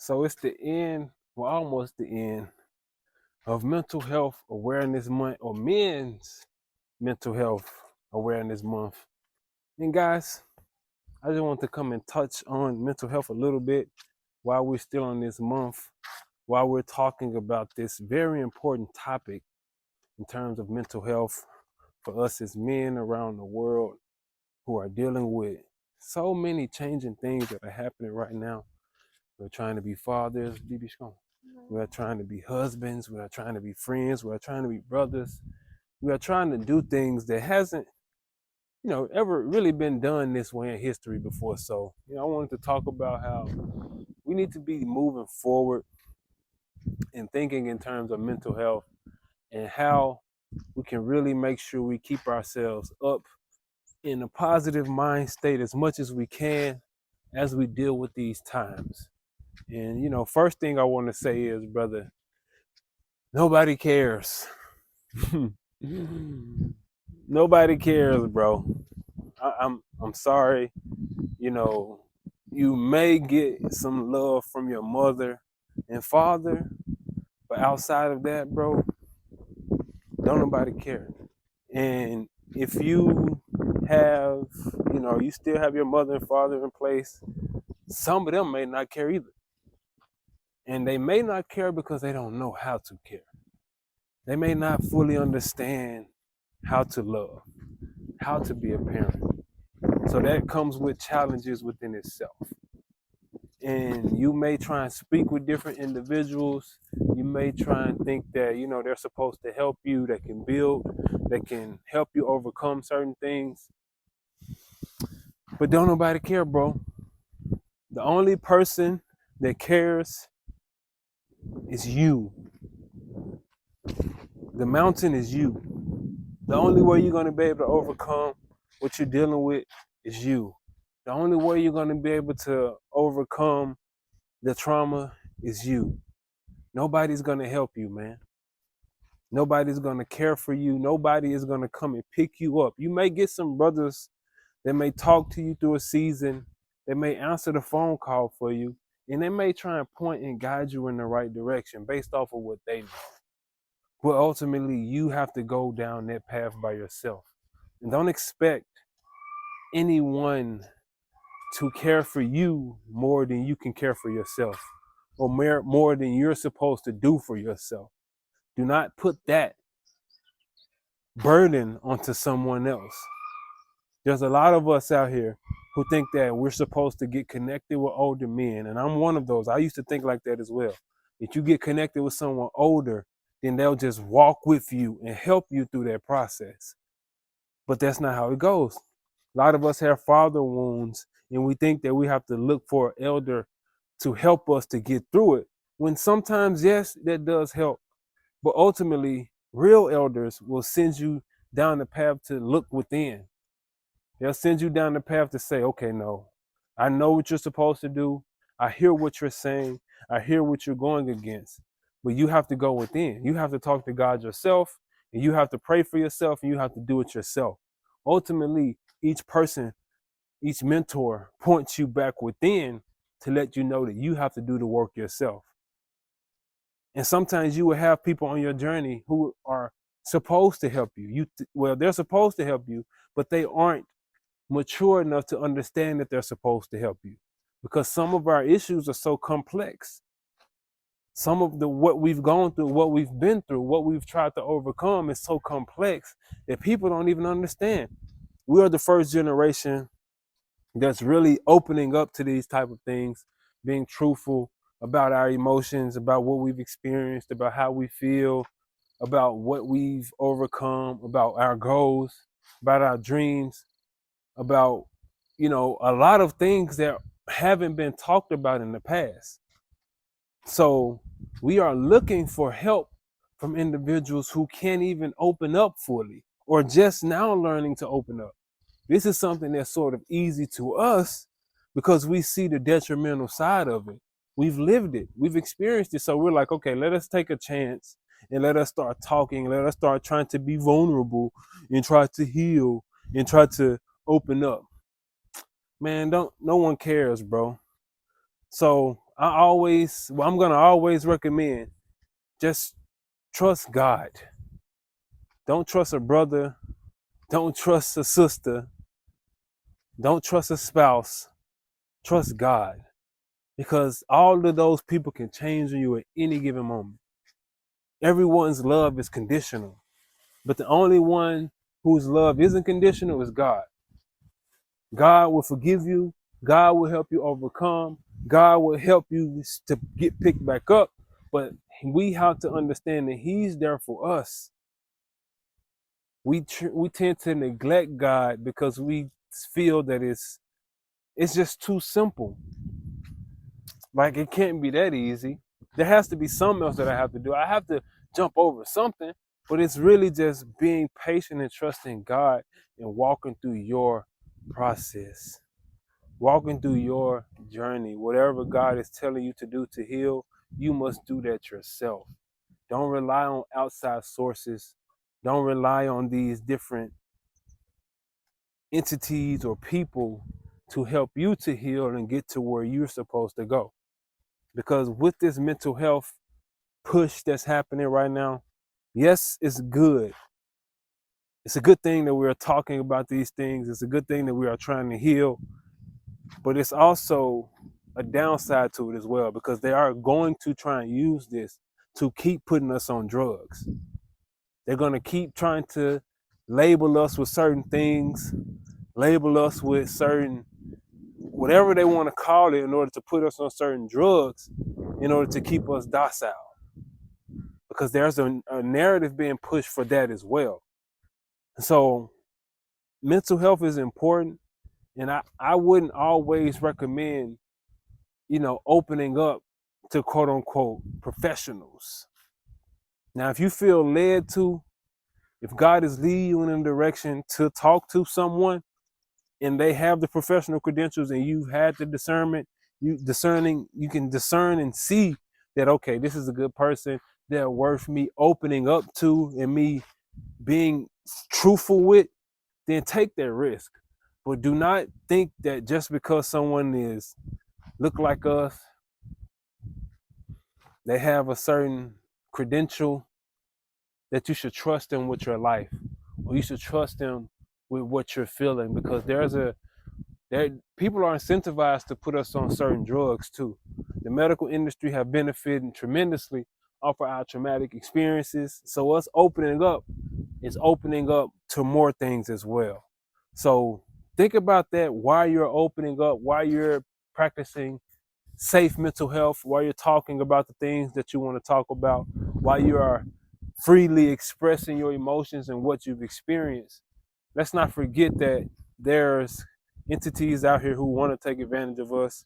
So it's the end, well, almost the end of Mental Health Awareness Month, or Men's Mental Health Awareness Month. And guys, I just want to come and touch on mental health a little bit while we're still on this month, while we're talking about this very important topic in terms of mental health for us as men around the world who are dealing with so many changing things that are happening right now. We're trying to be fathers, BB Scone. We are trying to be husbands. We are trying to be friends. We are trying to be brothers. We are trying to do things that hasn't, ever really been done this way in history before. So, I wanted to talk about how we need to be moving forward and thinking in terms of mental health and how we can really make sure we keep ourselves up in a positive mind state as much as we can as we deal with these times. And, first thing I want to say is, brother, nobody cares. Nobody cares, bro. I'm sorry. You know, you may get some love from your mother and father, but outside of that, bro, don't nobody care. And if you have, you still have your mother and father in place, some of them may not care either. And they may not care because they don't know how to care. They may not fully understand how to love, how to be a parent. So that comes with challenges within itself. And you may try and speak with different individuals. You may try and think that, they're supposed to help you, that can build, that can help you overcome certain things. But don't nobody care, bro. The only person that cares is you. The mountain is you. The only way you're going to be able to overcome what you're dealing with is you. The only way you're going to be able to overcome the trauma is you. Nobody's going to help you, man. Nobody's going to care for you. Nobody is going to come and pick you up. You may get some brothers that may talk to you through a season. They may answer the phone call for you. And they may try and point and guide you in the right direction based off of what they know. But ultimately, you have to go down that path by yourself. And don't expect anyone to care for you more than you can care for yourself, or more than you're supposed to do for yourself. Do not put that burden onto someone else. There's a lot of us out here who think that we're supposed to get connected with older men, and I'm one of those. I used to think like that as well. If you get connected with someone older, then they'll just walk with you and help you through that process. But that's not how it goes. A lot of us have father wounds, and we think that we have to look for an elder to help us to get through it. When sometimes, yes, that does help. But ultimately, real elders will send you down the path to look within. They'll send you down the path to say, okay, no, I know what you're supposed to do. I hear what you're saying. I hear what you're going against. But you have to go within. You have to talk to God yourself, and you have to pray for yourself, and you have to do it yourself. Ultimately, each person, each mentor points you back within to let you know that you have to do the work yourself. And sometimes you will have people on your journey who are supposed to help you. Well, they're supposed to help you, but they aren't mature enough to understand that they're supposed to help you, because some of our issues are so complex. Some of what we've gone through, what we've been through, what we've tried to overcome is so complex that people don't even understand. We are the first generation that's really opening up to these type of things, being truthful about our emotions, about what we've experienced, about how we feel, about what we've overcome, about our goals, about our dreams, about, a lot of things that haven't been talked about in the past. So we are looking for help from individuals who can't even open up fully, or just now learning to open up. This is something that's sort of easy to us because we see the detrimental side of it. We've lived it. We've experienced it. So we're like, okay, let us take a chance and let us start talking. Let us start trying to be vulnerable and try to heal and try to open up. Man, no one cares, bro. So I'm gonna always recommend just trust God. Don't trust a brother. Don't trust a sister. Don't trust a spouse. Trust God. Because all of those people can change on you at any given moment. Everyone's love is conditional, but the only one whose love isn't conditional is God. God will forgive you. God will help you overcome. God will help you to get picked back up. But we have to understand that He's there for us. We tend to neglect God because we feel that it's just too simple. Like it can't be that easy. There has to be something else that I have to do. I have to jump over something, but it's really just being patient and trusting God and walking through your process, walking through your journey. Whatever God is telling you to do to heal, you must do that yourself. Don't rely on outside sources. Don't rely on these different entities or people to help you to heal and get to where you're supposed to go. Because with this mental health push that's happening right now, yes, it's good. It's a good thing that we're talking about these things. It's a good thing that we are trying to heal, but it's also a downside to it as well, because they are going to try and use this to keep putting us on drugs. They're going to keep trying to label us with certain things, label us with certain, whatever they want to call it, in order to put us on certain drugs, in order to keep us docile. Because there's a narrative being pushed for that as well. So mental health is important, and I wouldn't always recommend, opening up to quote unquote professionals. Now, if you feel led to, if God is leading you in a direction to talk to someone and they have the professional credentials and you've had the discernment, you can discern and see that, okay, this is a good person, they're worth me opening up to and me being truthful with, then take that risk. But do not think that just because someone is look like us, they have a certain credential, that you should trust them with your life, or you should trust them with what you're feeling, because people are incentivized to put us on certain drugs too. The medical industry have benefited tremendously off of our traumatic experiences. So us opening up is opening up to more things as well. So think about that while you're opening up, while you're practicing safe mental health, while you're talking about the things that you want to talk about, while you are freely expressing your emotions and what you've experienced. Let's not forget that there's entities out here who want to take advantage of us.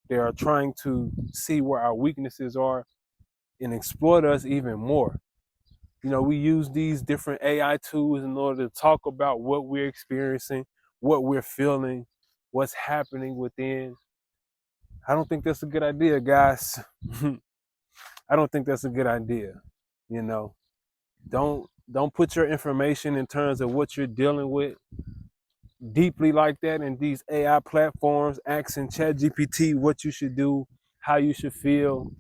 They are trying to see where our weaknesses are and exploit us even more. We use these different AI tools in order to talk about what we're experiencing, what we're feeling, what's happening within. I don't think that's a good idea, guys. I don't think that's a good idea. You know, don't put your information in terms of what you're dealing with deeply like that in these AI platforms, asking ChatGPT what you should do, how you should feel,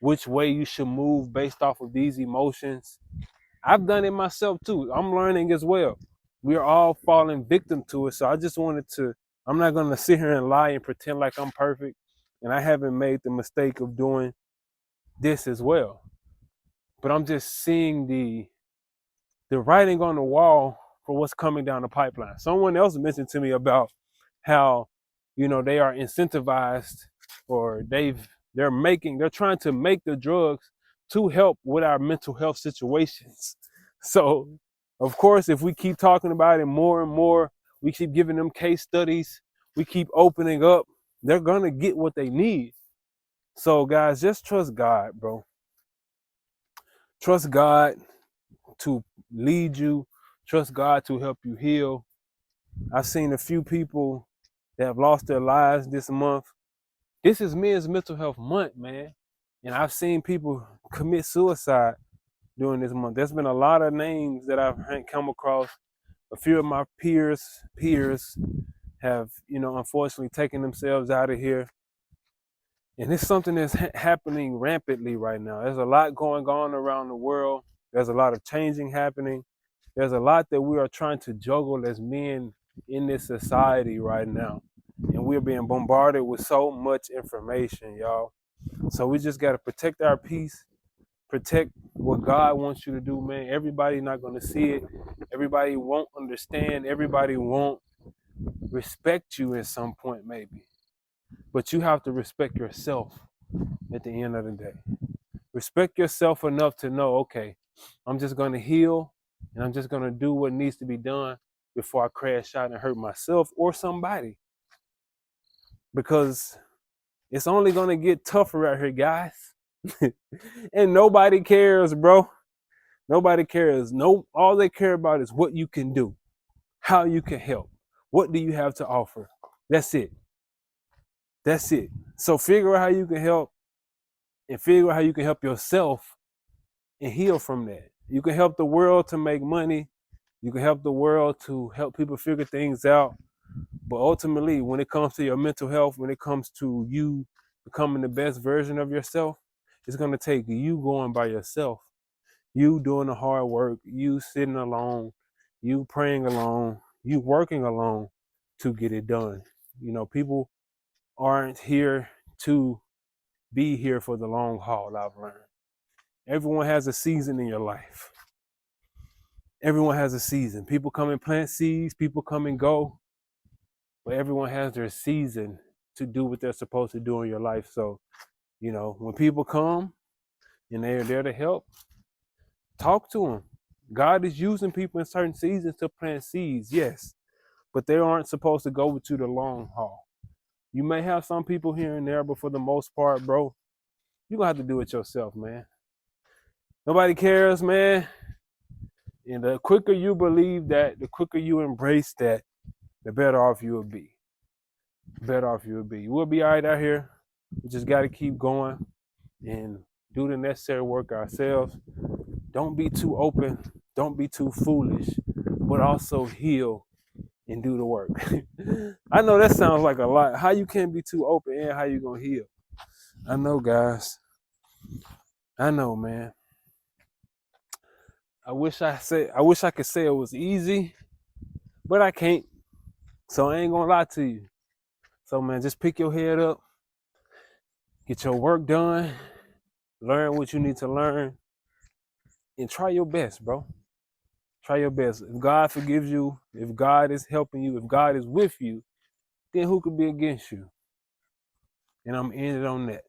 which way you should move based off of these emotions. I've done it myself too. I'm learning as well. We're all falling victim to it. So I just wanted to, I'm not going to sit here and lie and pretend like I'm perfect. And I haven't made the mistake of doing this as well. But I'm just seeing the writing on the wall for what's coming down the pipeline. Someone else mentioned to me about how, they are incentivized, or they're trying to make the drugs to help with our mental health situations. So, of course, if we keep talking about it more and more, we keep giving them case studies, we keep opening up, they're going to get what they need. So, guys, just trust God, bro. Trust God to lead you. Trust God to help you heal. I've seen a few people that have lost their lives this month. This is Men's Mental Health Month, man. And I've seen people commit suicide during this month. There's been a lot of names that I've come across. A few of my peers have, unfortunately taken themselves out of here. And it's something that's happening rampantly right now. There's a lot going on around the world. There's a lot of changing happening. There's a lot that we are trying to juggle as men in this society right now. And we're being bombarded with so much information, y'all. So we just got to protect our peace, protect what God wants you to do, man. Everybody not going to see it. Everybody won't understand. Everybody won't respect you at some point, maybe. But you have to respect yourself at the end of the day. Respect yourself enough to know, okay, I'm just going to heal and I'm just going to do what needs to be done before I crash out and hurt myself or somebody. Because it's only going to get tougher out here, guys. And nobody cares, bro. Nobody cares. No, all they care about is what you can do, how you can help. What do you have to offer? That's it. That's it. So figure out how you can help and figure out how you can help yourself and heal from that. You can help the world to make money. You can help the world to help people figure things out. But ultimately, when it comes to your mental health, when it comes to you becoming the best version of yourself, it's going to take you going by yourself, you doing the hard work, you sitting alone, you praying alone, you working alone to get it done. You know, people aren't here to be here for the long haul, I've learned. Everyone has a season in your life. Everyone has a season. People come and plant seeds, people come and go, but everyone has their season to do what they're supposed to do in your life. So, you know, when people come and they're there to help, talk to them. God is using people in certain seasons to plant seeds, yes, but they aren't supposed to go with you the long haul. You may have some people here and there, but for the most part, bro, you're going to have to do it yourself, man. Nobody cares, man. And the quicker you believe that, the quicker you embrace that, the better off you will be. Better off you will be. We'll be all right out here. We just got to keep going and do the necessary work ourselves. Don't be too open. Don't be too foolish, but also heal and do the work. I know that sounds like a lot. How you can't be too open and how you gonna heal? I know, guys. I know, man. I wish I could say it was easy, but I can't. So I ain't gonna lie to you. So man, just pick your head up, get your work done, learn what you need to learn, and try your best, bro. Try your best. If God forgives you, if God is helping you, if God is with you, then who could be against you? And I'm ending on that.